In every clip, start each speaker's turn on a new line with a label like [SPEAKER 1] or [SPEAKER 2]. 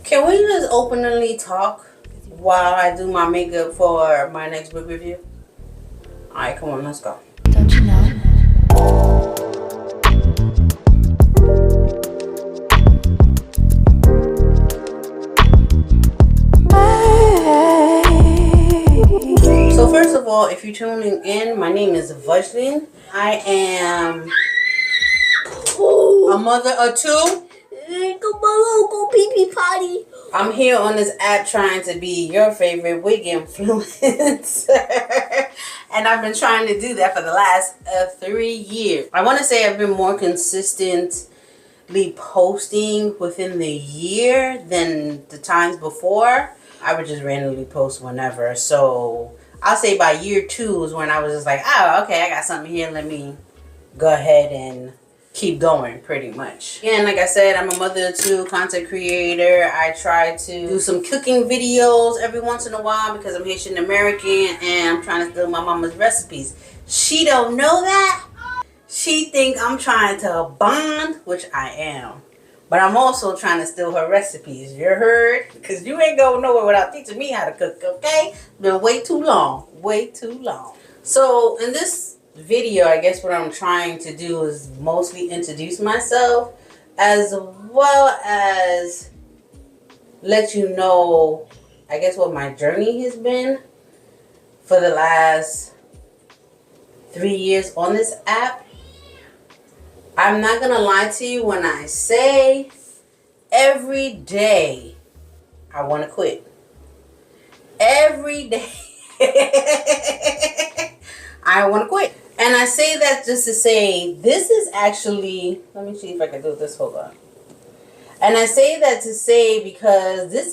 [SPEAKER 1] Can we just openly talk while I do my makeup for my next book review? Alright, come on, let's go.
[SPEAKER 2] Don't you know?
[SPEAKER 1] So first of all, if you're tuning in, my name is Vageline. I am a mother of two.
[SPEAKER 2] Go pee-pee potty.
[SPEAKER 1] I'm here on this app trying to be your favorite wig influencer. And I've been trying to do that for the last 3 years. I want to say I've been more consistently posting within the year than the times before. I would just randomly post whenever. So I'll say by year 2 is when I was just like, oh, okay, I got something here. Let me go ahead and keep going, pretty much. And like I said, I'm a mother of 2, content creator. I try to do some cooking videos every once in a while because I'm Haitian American and I'm trying to steal my mama's recipes. She don't know that. She think I'm trying to bond, which I am. But I'm also trying to steal her recipes. You heard? Because you ain't going nowhere without teaching me how to cook, okay? Been way too long. Way too long. So in this video, I guess what I'm trying to do is mostly introduce myself as well as let you know, I guess, what my journey has been for the last 3 years on this app. I'm not gonna lie to you when I say every day I want to quit. Every day I want to quit. And I say that just to say this is actually, let me see if I can do this, hold on. And I say that to say because this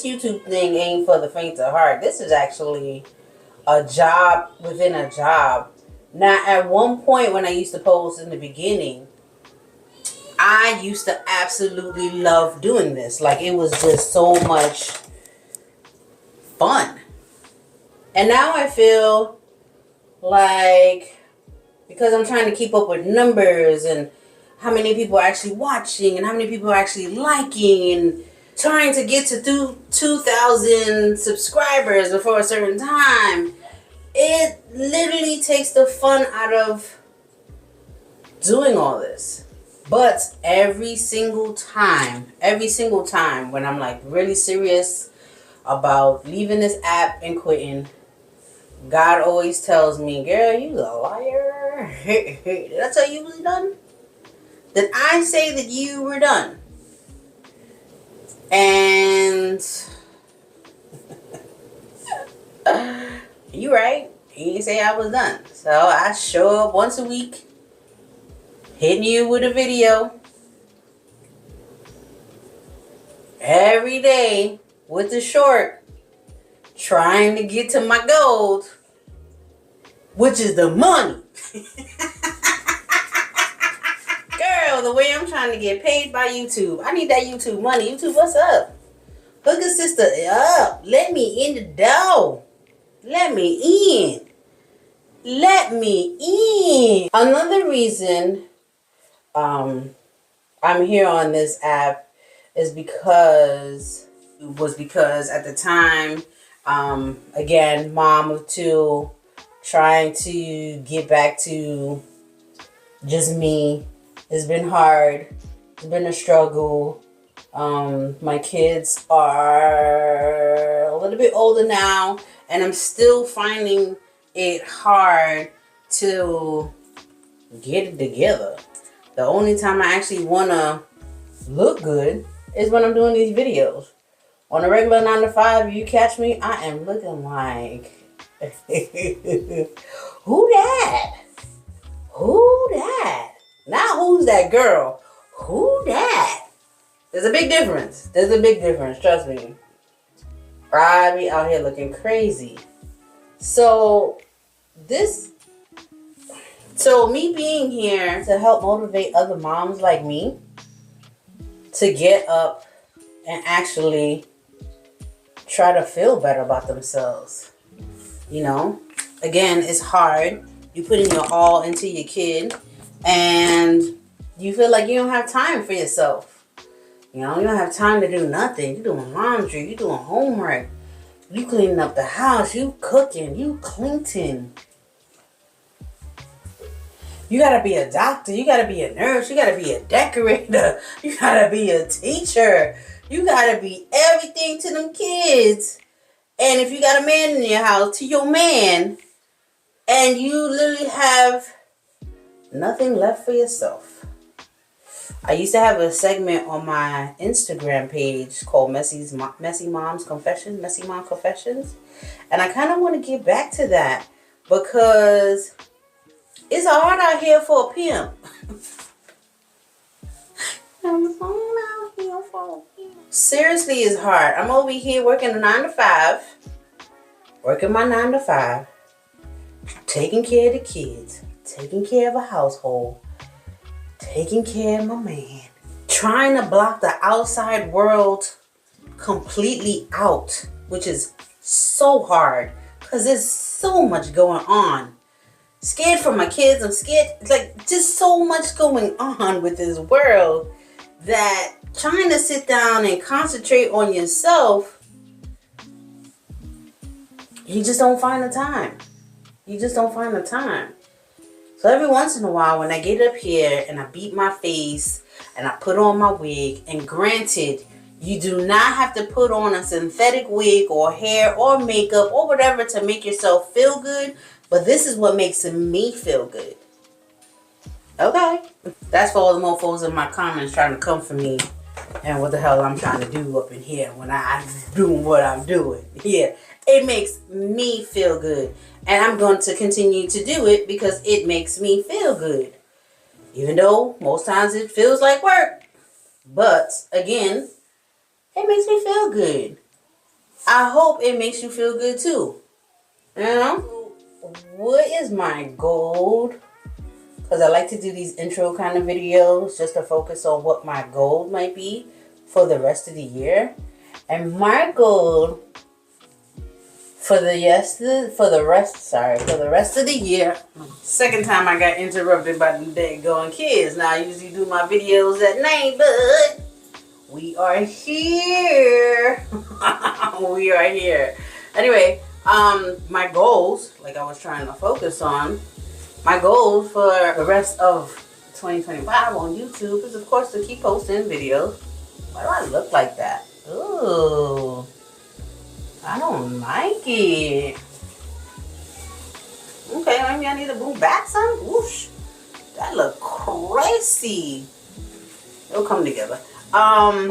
[SPEAKER 1] YouTube thing ain't for the faint of heart. This is actually a job within a job. Now, at one point when I used to post in the beginning, I used to absolutely love doing this. Like, it was just so much fun. And now I feel like, because I'm trying to keep up with numbers and how many people are actually watching and how many people are actually liking and trying to get to 2,000 subscribers before a certain time, it literally takes the fun out of doing all this. But every single time when I'm like really serious about leaving this app and quitting, God always tells me, girl, you a liar. Did I tell you was done? Did I say that you were done? And you right. He didn't say I was done. So I show up once a week, hitting you with a video every day with the short, trying to get to my goal, which is the money. Girl, the way I'm trying to get paid by YouTube. I need that YouTube money. YouTube, what's up? Hook a sister up. Let me in the door. Let me in. Let me in. Another reason I'm here on this app is because at the time, again, mom of 2, trying to get back to just me. It's been hard. It's been a struggle. My kids are a little bit older now, and I'm still finding it hard to get it together. The only time I actually want to look good is when I'm doing these videos. On a regular 9 to 5, you catch me, I am looking like, who that? Who that? Not who's that girl? Who that? There's a big difference. There's a big difference, trust me. I be out here looking crazy. So me being here to help motivate other moms like me to get up and actually try to feel better about themselves. You know, again, it's hard. You putting your all into your kid and you feel like you don't have time for yourself. You know, you don't have time to do nothing. You're doing laundry. You're doing homework. You cleaning up the house. You cooking. You cleaning. You gotta be a doctor. You gotta be a nurse. You gotta be a decorator. You gotta be a teacher. You gotta be everything to them kids. And if you got a man in your house, to your man. And you literally have nothing left for yourself. I used to have a segment on my Instagram page called Messy Mom's Confessions, Messy Mom Confessions. And I kind of want to get back to that because it's hard out here for a pimp. Seriously, it's hard. I'm over here working a 9 to 5. Working my 9 to 5. Taking care of the kids. Taking care of a household. Taking care of my man. Trying to block the outside world completely out. Which is so hard. Because there's so much going on. Scared for my kids. I'm scared. Like, just so much going on with this world. That trying to sit down and concentrate on yourself. You just don't find the time. You just don't find the time. So every once in a while when I get up here and I beat my face and I put on my wig, and granted, you do not have to put on a synthetic wig or hair or makeup or whatever to make yourself feel good, but this is what makes me feel good. Okay? That's for all the mofos in my comments trying to come for me and what the hell I'm trying to do up in here when I'm doing what I'm doing. Yeah. It makes me feel good. And I'm going to continue to do it because it makes me feel good. Even though most times it feels like work. But again, it makes me feel good. I hope it makes you feel good too. You know? What is my goal? Because I like to do these intro kind of videos just to focus on what my goal might be for the rest of the year. And my goal for the rest of the year. Second time I got interrupted by the daggone kids. Now I usually do my videos at night, but we are here. We are here. Anyway, my goals, like I was trying to focus on, my goals for the rest of 2025 on YouTube is, of course, to keep posting videos. Why do I look like that? Ooh. I don't like it. Okay, maybe I need to move back some. Whoosh. That look crazy. It'll come together. I don't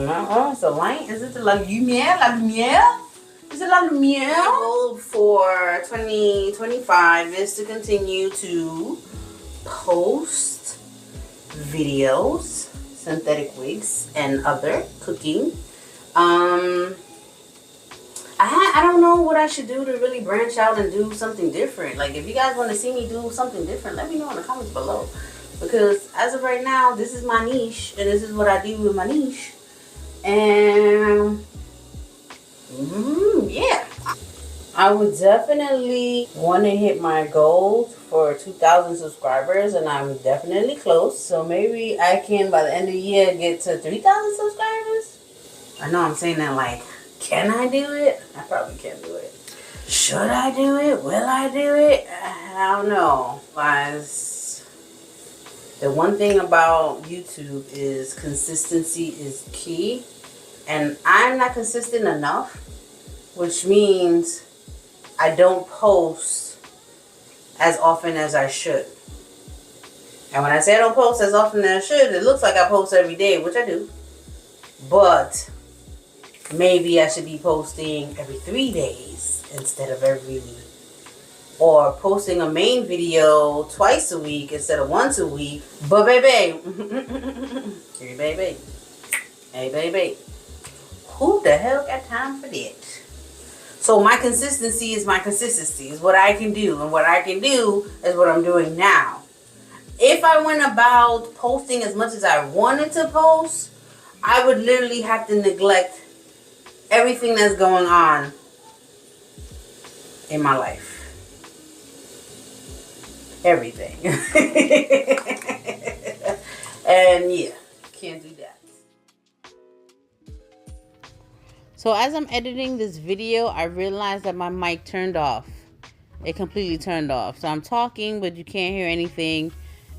[SPEAKER 1] know. Oh, it's the light. Is it the la lumière? La lumière? Is it la lumière? My goal for 2025 is to continue to post videos, synthetic wigs, and other cooking. I don't know what I should do to really branch out and do something different. Like, if you guys want to see me do something different, let me know in the comments below. Because as of right now, this is my niche. And this is what I do with my niche. And yeah. I would definitely want to hit my goals for 2,000 subscribers. And I'm definitely close. So maybe I can, by the end of the year, get to 3,000 subscribers. I know I'm saying that like, can I do it? I probably can't do it. Should I do it? Will I do it? I don't know. Guys, the one thing about YouTube is consistency is key. And I'm not consistent enough, which means I don't post as often as I should. And when I say I don't post as often as I should, it looks like I post every day, which I do. But maybe I should be posting every 3 days instead of or posting a main video twice a week instead of once a week. But baby, hey baby, who the hell got time for that? So my consistency is my consistency, is what I can do. And what I can do is what I'm doing now. If I went about posting as much as I wanted to post, I would literally have to neglect everything that's going on in my life. Everything. And yeah, can't do that. So as I'm editing this video, I realized that my mic turned off. It completely turned off. So I'm talking, but you can't hear anything.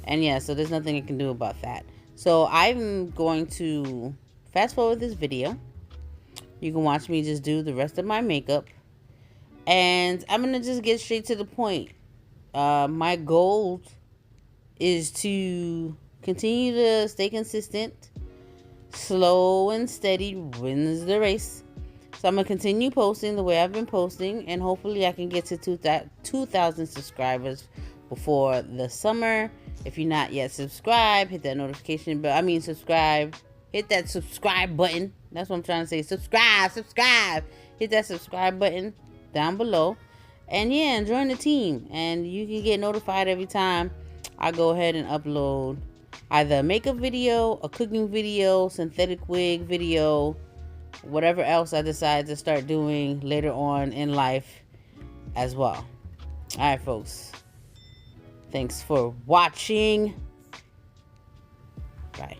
[SPEAKER 1] And yeah, so there's nothing I can do about that. So I'm going to fast forward this video. You can watch me just do the rest of my makeup. And I'm going to just get straight to the point. My goal is to continue to stay consistent. Slow and steady wins the race. So I'm going to continue posting the way I've been posting. And hopefully I can get to 2,000 subscribers before the summer. If you're not yet subscribed, hit that notification bell. Subscribe. Hit that subscribe button. That's what I'm trying to say. Subscribe. Hit that subscribe button down below. And yeah, join the team. And you can get notified every time I go ahead and upload either a makeup video, a cooking video, synthetic wig video, whatever else I decide to start doing later on in life as well. Alright, folks. Thanks for watching. Bye.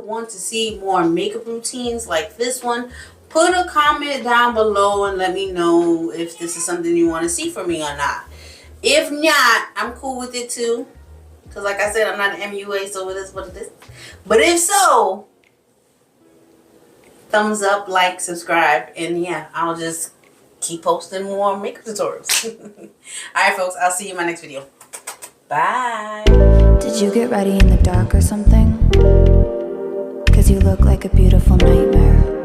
[SPEAKER 1] Want to see more makeup routines like this one, put a comment down below and let me know if this is something you want to see from me or not. If not, I'm cool with it too, because like I said, I'm not an MUA, so it is what it is. But if so, thumbs up, like, subscribe, and yeah, I'll just keep posting more makeup tutorials. Alright folks, I'll see you in my next video. Bye.
[SPEAKER 2] Did you get ready in the dark or something? 'Cause you look like a beautiful nightmare.